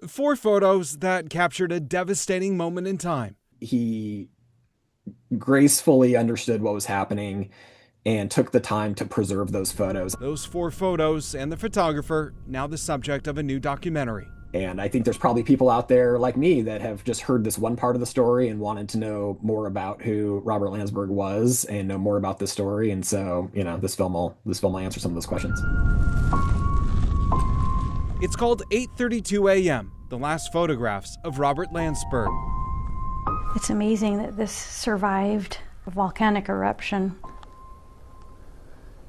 4 photos that captured a devastating moment in time. He gracefully understood what was happening and took the time to preserve those photos. Those 4 photos and the photographer now the subject of a new documentary. And I think there's probably people out there like me that have just heard this one part of the story and wanted to know more about who Robert Landsburg was and know more about this story. And so, this film will answer some of those questions. It's called 8:32 a.m., the last photographs of Robert Landsburg. It's amazing that this survived a volcanic eruption.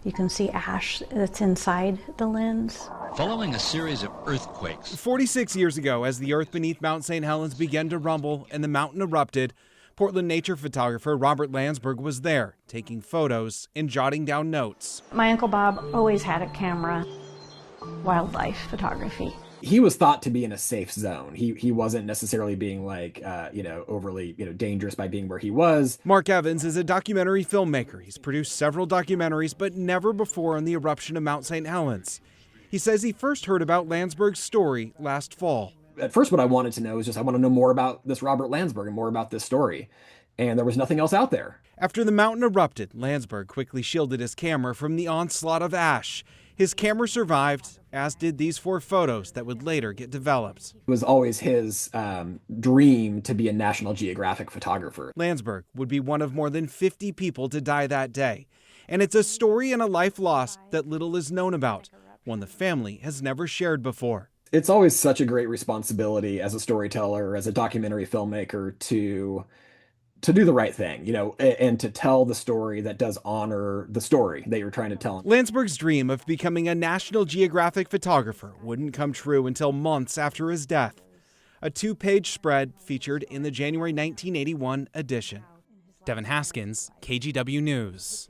You can see ash that's inside the lens. Following a series of earthquakes. 46 years ago, as the earth beneath Mount St. Helens began to rumble and the mountain erupted, Portland nature photographer Robert Landsburg was there, taking photos and jotting down notes. My Uncle Bob always had a camera, wildlife photography. He was thought to be in a safe zone. He wasn't necessarily being overly, dangerous by being where he was. Mark Evans is a documentary filmmaker. He's produced several documentaries, but never before on the eruption of Mount St. Helens. He says he first heard about Landsburg's story last fall. At first, what I wanted to know is I want to know more about this Robert Landsburg and more about this story. And there was nothing else out there. After the mountain erupted, Landsburg quickly shielded his camera from the onslaught of ash. His camera survived, as did these 4 photos that would later get developed. It was always his dream to be a National Geographic photographer. Landsburg would be one of more than 50 people to die that day. And it's a story and a life lost that little is known about, one the family has never shared before. It's always such a great responsibility as a storyteller, as a documentary filmmaker to do the right thing, and to tell the story that does honor the story that you're trying to tell. Landsburg's dream of becoming a National Geographic photographer wouldn't come true until months after his death. A 2-page spread featured in the January 1981 edition. Devin Haskins, KGW News.